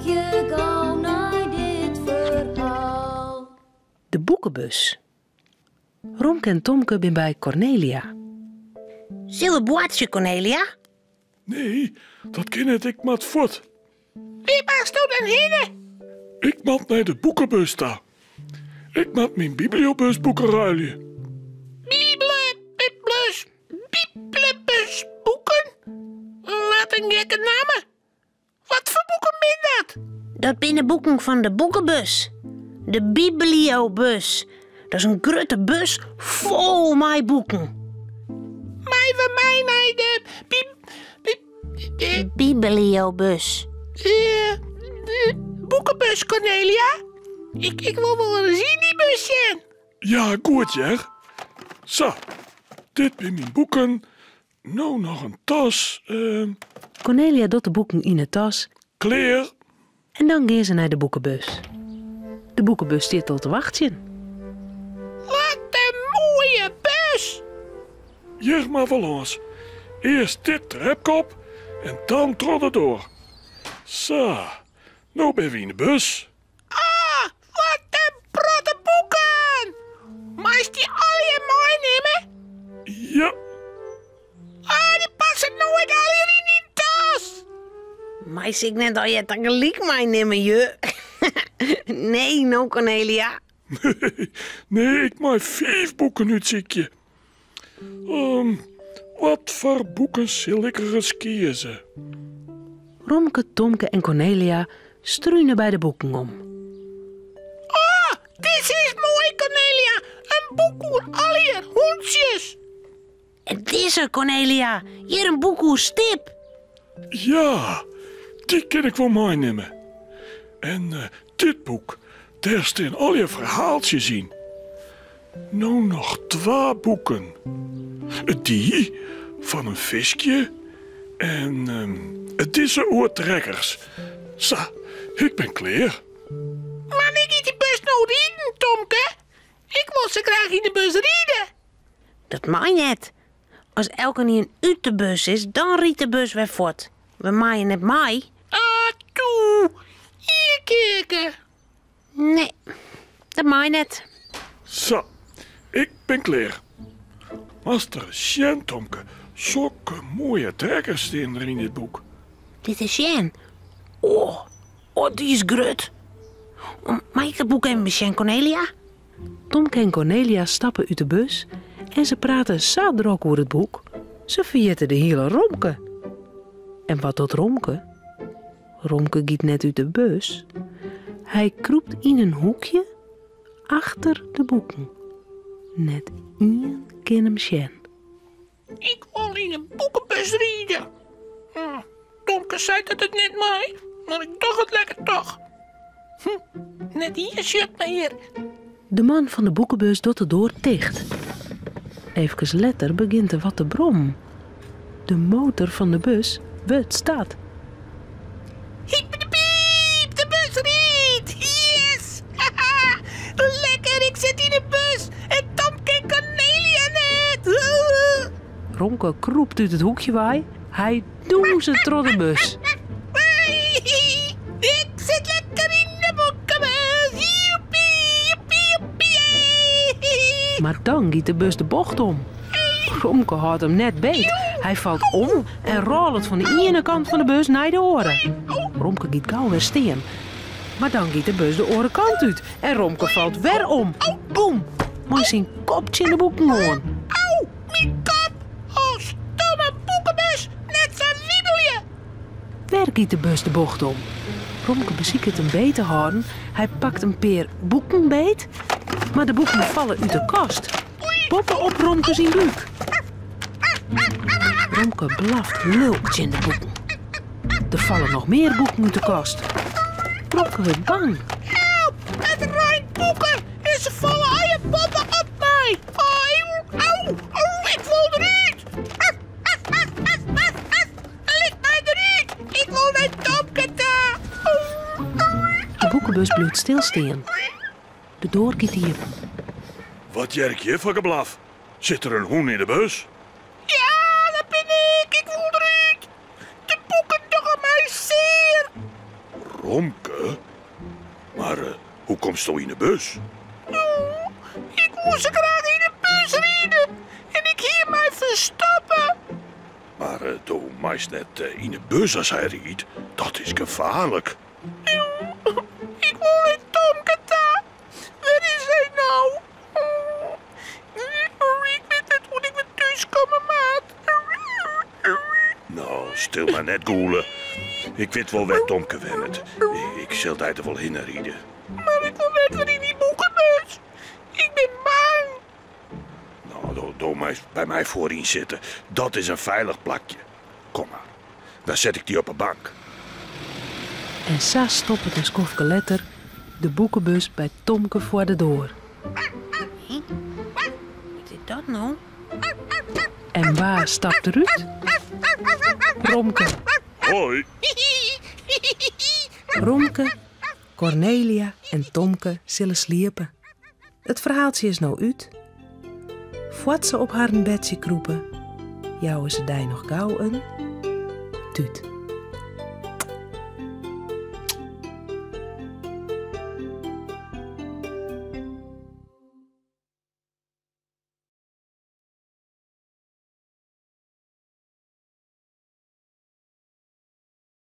je gauw naar dit verhaal. De boekenbus. Romke en Tomke zijn bij Cornelia. Zullen boertje, Cornelia? Nee, dat ken het ik mat voort. Wie was toen dan heen? Ik mat naar de boekenbus daar. Ik mat mijn bibliobusboeken ruilen. Biblebus boeken? Wat een gekke namen. Wat voor boeken ben dat? Dat binnen boeken van de boekenbus. De bibliobus. Dat is een grote bus vol met boeken. Maar van mij naar de bibliobus. De boekenbus, Cornelia. Ik wil wel eens zien die bus zijn. Ja, goed, Jer. Zo, dit zijn mijn boeken. Nou nog een tas. Cornelia doet de boeken in de tas Kleer. en dan gaan ze naar de boekenbus. De boekenbus zit al te wachten. Wat een mooie bus. Jer maar van ons. Eerst dit trapkop en dan trot door. Zo, nou ben we in de bus. Ah, wat een protte boeken. Maar is die al je mooi nemen? Ja, Ah, die passen nooit al hier in die tas. Maar is ik net al je tegelijk mij nemen, je? Nee, no, Cornelia. nee, ik maak 5 boeken uitziekje. Wat voor boeken zal ik er eens kiezen? Romke, Tomke en Cornelia struinen bij de boeken om. Ah, dit is mooi, Cornelia. Een boek over al je hondjes. En deze, Cornelia. Hier een boek over Stip. Ja, die kan ik wel meenemen. En dit boek, daar staan al je verhaaltjes in. Nou nog 2 boeken. Die van een visje en deze oortrekkers. Zo, ik ben klaar. Maar ik in die bus nou rijden, Tomke. Ik wil ze graag in de bus rijden. Dat mag net. Als elke niet een uit de bus is, dan rijdt de bus weer voort. We maaien het mij. Ah, toe. Hier kijken. Nee, dat mag net. Zo, ik ben klaar. Master Sjen, Tomke, zulke mooie trekkers staan er in dit boek. Dit is Jen. Oh, die is grut. Mag ik het boek even bezien, Cornelia? Tomke en Cornelia stappen uit de bus en ze praten zo druk over het boek. Ze vergeten de hele Romke. En wat doet Romke? Romke gaat net uit de bus. Hij kroept in een hoekje achter de boeken. Net één kan hem zien. Ik wil in een boekenbus rijden. Tomke zei dat het net mij, maar ik dacht het lekker toch. Net hier zit me hier. De man van de boekenbus doet de deur dicht. Even later begint er wat te brom. De motor van de bus wordt staat. Hiep de piep, de bus rijdt. Yes! Lekker, ik zit in de bus. En Tomke en Cornelia net. Romke kroept uit het hoekje waai. Hij doet ze door de bus. Ik zit lekker in de boekenbus. Joepie, joepie, joepie. Maar dan giet de bus de bocht om. Romke houdt hem net beet. Hij valt om en rolt van de ene kant van de bus naar de oren. Romke giet gauw weer steen. Maar dan giet de bus de orenkant uit. En Romke valt weer om. Boem! Maar zijn kopje in de boeken gewoon. Auw, mijn kop. Oh, stomme boekenbus. Net zo'n wiebelje. Weer giet de bus de bocht om. Romke beziekt het een beet te houden. Hij pakt een peer boeken beet. Maar de boeken vallen uit de kast. Poppen op Romke zijn buik. Romke blaft lulkt in de boeken. Er vallen nog meer boeken uit de kast. Romke wordt bang. Help, het rijdt boeken. En ze vallen al je poppen op mij. Auw, ik voel eruit. Ligt mij eruit. Ik wil naar Tomke daar. De boekenbus blijft stilstaan. De deur giet hier. Wat jerk je voor geblaf? Zit er een hoen in de bus? Ja, dat ben ik. Ik voel eruit. De boeken doen mij zeer. Romke? Maar hoe komt je in de bus? Ik moest graag in de bus rijden en ik hier mij verstoppen. Maar doe meist net in de bus als hij rijdt. Dat is gevaarlijk. Ik wil met Tomke daar. Waar is hij nou? Ik weet net hoe ik weer thuis komen, maat. Nou, stil maar net, goelen. Ik weet wel waar Tomke wennet. Ik zal daar er wel heen rijden. Maar ik wil net weer in die boekenbus. Ik ben bang. Nou, doe maar eens bij mij voorin zitten. Dat is een veilig plakje. Kom maar. Dan zet ik die op een bank. En zo stopt een skofke letter de boekenbus bij Tomke voor de deur. Wat is dat nou? En waar stapt eruit? Romke. Hoi. Romke, Cornelia en Tomke zullen sliepen. Het verhaaltje is nou uit. Voordat ze op haar bedje kroepen, jouwen ze daar nog gauw een tuut.